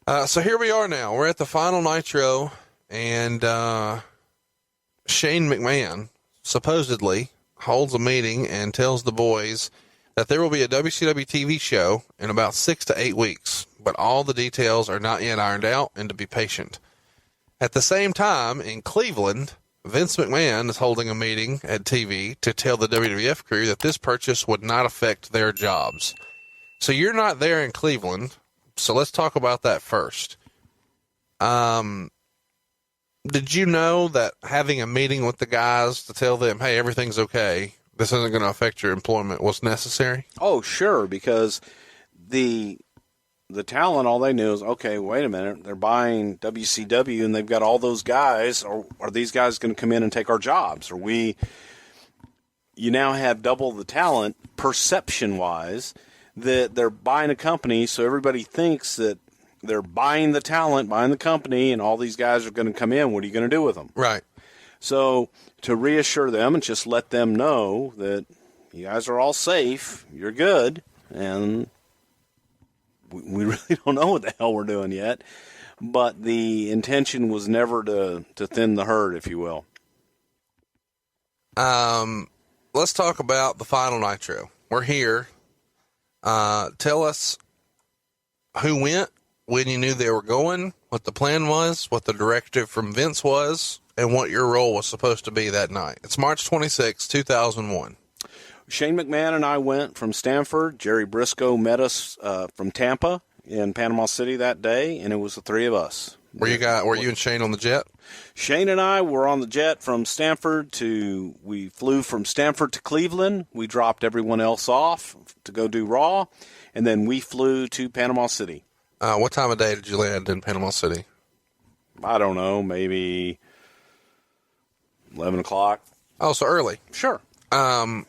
So here we are now. We're at the final Nitro, and Shane McMahon supposedly holds a meeting and tells the boys that there will be a WCW TV show in about 6 to 8 weeks, but all the details are not yet ironed out and to be patient. At the same time, in Cleveland, Vince McMahon is holding a meeting at TV to tell the WWF crew that this purchase would not affect their jobs. So you're not there in Cleveland, so let's talk about that first. Did you know that having a meeting with the guys to tell them, hey, everything's okay, this isn't going to affect your employment, was necessary? Oh, sure, because the talent, all they knew is, okay, wait a minute, they're buying WCW and they've got all those guys. Are these guys going to come in and take our jobs? You now have double the talent, perception-wise, that they're buying a company, so everybody thinks that they're buying the talent, buying the company, and all these guys are going to come in. What are you going to do with them? Right. So to reassure them and just let them know that you guys are all safe, you're good, and we really don't know what the hell we're doing yet. But the intention was never to thin the herd, if you will. Let's talk about the final Nitro. We're here. Tell us who went, when you knew they were going, what the plan was, what the directive from Vince was, and what your role was supposed to be that night. It's March 26, 2001. Shane McMahon and I went from Stanford. Jerry Briscoe met us from Tampa in Panama City that day, and it was the three of us. Were you and Shane on the jet? Shane and I were on the jet from Stanford we flew from Stanford to Cleveland. We dropped everyone else off to go do Raw, and then we flew to Panama City. What time of day did you land in Panama City? I don't know, maybe 11 o'clock. Oh, so early. Sure. How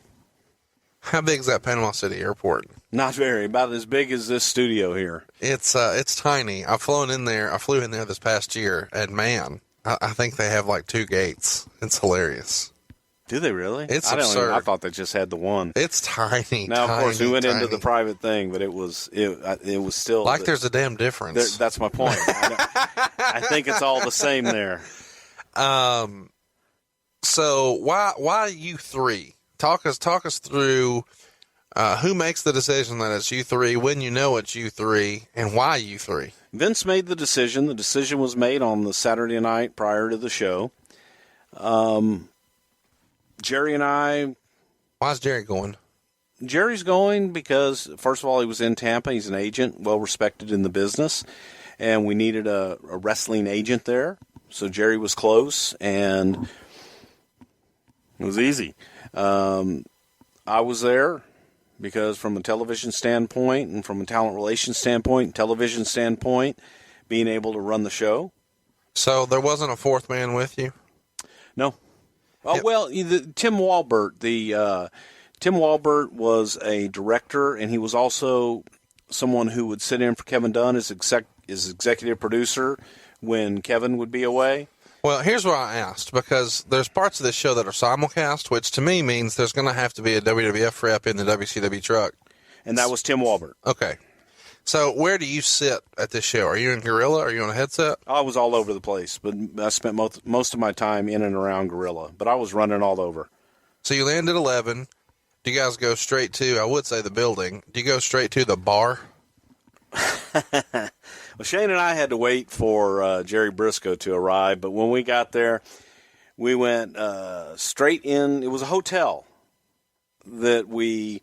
big is that Panama City airport? Not very. About as big as this studio here. It's tiny. I flew in there this past year, and man, I think they have like 2 gates. It's hilarious. Do they really? It's absurd. I thought they just had the one. It's tiny. Now, of course, we went tiny. into the private thing, but it was still like there's a damn difference. That's my point. I think it's all the same there. So why you three? Talk us through who makes the decision that it's you three, when you know it's you three, and why you three. Vince made the decision. The decision was made on the Saturday night prior to the show. Jerry and I... Why's Jerry going? Jerry's going because, first of all, he was in Tampa. He's an agent, well-respected in the business, and we needed a wrestling agent there. So Jerry was close, and it was easy. I was there because from a television standpoint and from a talent relations standpoint, television standpoint, being able to run the show. So there wasn't a fourth man with you? No. Oh, yep. Well, Tim Walbert. Tim Walbert was a director, and he was also someone who would sit in for Kevin Dunn as executive producer when Kevin would be away. Well, here's what I asked, because there's parts of this show that are simulcast, which to me means there's going to have to be a WWF rep in the WCW truck. And that was Tim Walbert. Okay. So where do you sit at this show? Are you in Gorilla? Are you on a headset? I was all over the place, but I spent most of my time in and around Gorilla, but I was running all over. So you land at 11. Do you guys go straight to, I would say the building, do you go straight to the bar? Well, Shane and I had to wait for Jerry Briscoe to arrive, but when we got there, we went straight in. It was a hotel that we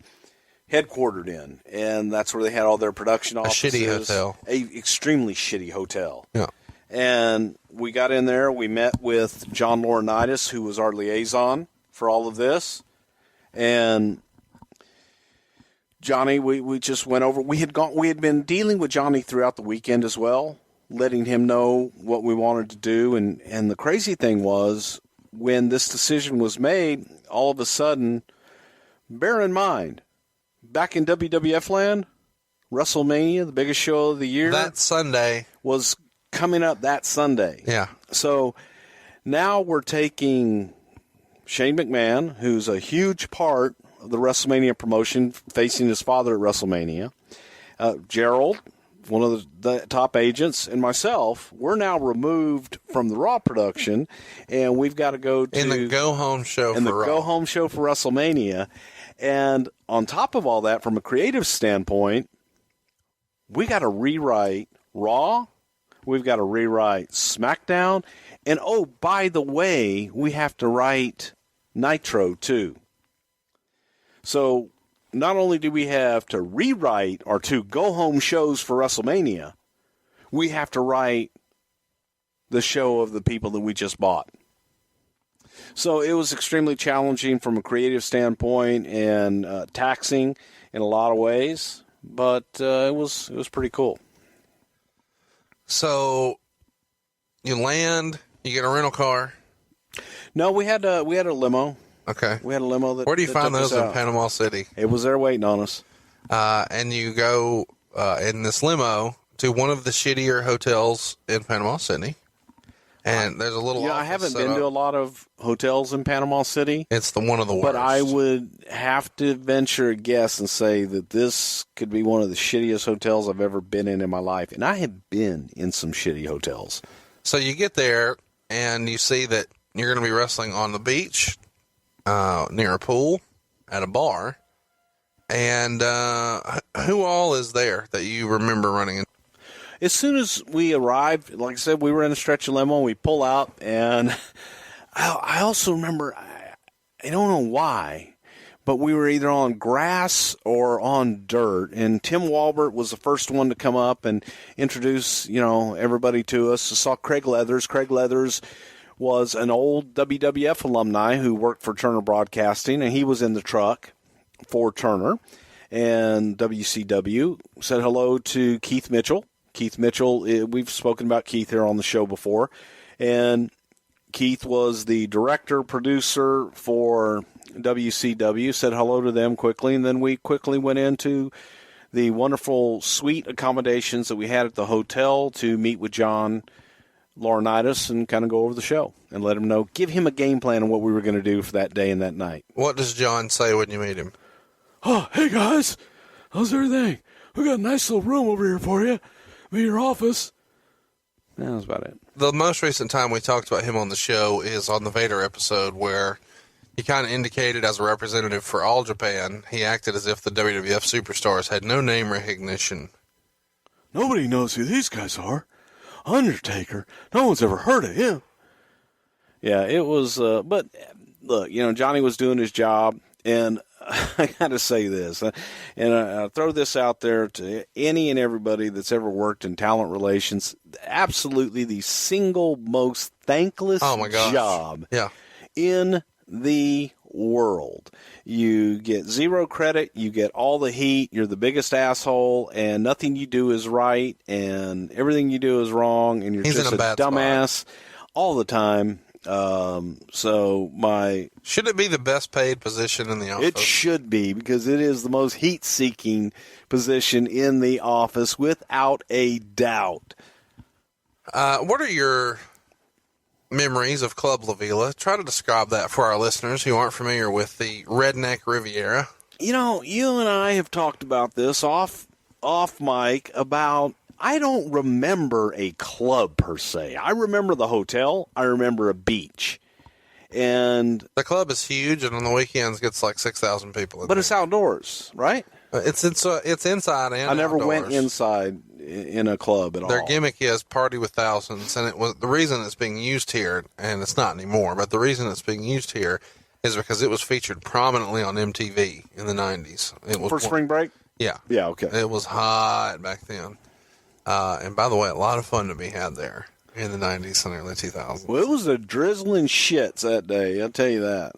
headquartered in, and that's where they had all their production offices. A shitty hotel. A extremely shitty hotel. Yeah. And we got in there. We met with John Laurinaitis, who was our liaison for all of this. And Johnny, we just went over. We had been dealing with Johnny throughout the weekend as well, letting him know what we wanted to do. And the crazy thing was, when this decision was made, all of a sudden, bear in mind, back in WWF land, WrestleMania, the biggest show of the year, that Sunday was coming up that Sunday. Yeah. So now we're taking Shane McMahon, who's a huge part of the WrestleMania promotion, facing his father at WrestleMania. Gerald one of the top agents, and myself, we're now removed from the Raw production, and we've got to go to in the go-home show for Raw. Go-home show for WrestleMania. And on top of all that, from a creative standpoint, we got to rewrite Raw. We've got to rewrite SmackDown. And, oh, by the way, we have to write Nitro, too. So not only do we have to rewrite our 2 go-home shows for WrestleMania, we have to write the show of the people that we just bought. So it was extremely challenging from a creative standpoint and taxing in a lot of ways, but it was pretty cool. So you land, you get a rental car. No, we had a limo. Okay. We had a limo that. Where do you that find took us those in out. Panama City? It was there waiting on us. And you go in this limo to one of the shittier hotels in Panama City. And there's a little. I haven't been to a lot of hotels in Panama City. It's one of the worst. But I would have to venture a guess and say that this could be one of the shittiest hotels I've ever been in my life. And I have been in some shitty hotels. So you get there and you see that you're going to be wrestling on the beach, near a pool, at a bar. And who all is there that you remember running into? As soon as we arrived, like I said, we were in a stretch limo, and we pull out, and I also remember, I don't know why, but we were either on grass or on dirt, and Tim Walbert was the first one to come up and introduce, everybody to us. I saw Craig Leathers. Craig Leathers was an old WWF alumni who worked for Turner Broadcasting, and he was in the truck for Turner, and WCW. Said hello to Keith Mitchell. Keith Mitchell, we've spoken about Keith here on the show before, and Keith was the director, producer for WCW, said hello to them quickly, and then we quickly went into the wonderful suite accommodations that we had at the hotel to meet with John Laurinaitis and kind of go over the show and let him know, give him a game plan on what we were going to do for that day and that night. What does John say when you meet him? Oh, hey guys, how's everything? We got a nice little room over here for you. Be your office. That was about it. The most recent time we talked about him on the show is on the Vader episode where he kind of indicated as a representative for All Japan, he acted as if the WWF superstars had no name recognition. Nobody knows who these guys are. Undertaker, no one's ever heard of him. Yeah, it was, but look, Johnny was doing his job, and I got to say this, and I throw this out there to any and everybody that's ever worked in talent relations. Absolutely the single most thankless job in the world. You get zero credit, you get all the heat, you're the biggest asshole, and nothing you do is right, and everything you do is wrong, and you're just a dumbass all the time. Should it be the best paid position in the office? It should be, because it is the most heat-seeking position in the office, without a doubt. What are your memories of Club La Vila? Try to describe that for our listeners who aren't familiar with the Redneck Riviera. You and I have talked about this off mic about, I don't remember a club per se. I remember the hotel. I remember a beach. And the club is huge, and on the weekends gets like 6,000 people. But it's outdoors, right? It's inside and I never outdoors. went inside in a club at all. Their gimmick is party with thousands, and it was the reason it's being used here, and it's not anymore. But the reason it's being used here is because it was featured prominently on MTV in the 90s. It was for spring break. Yeah, okay. It was hot back then. And by the way, a lot of fun to be had there in the 90s and early 2000s. Well, it was a drizzling shits that day, I'll tell you that.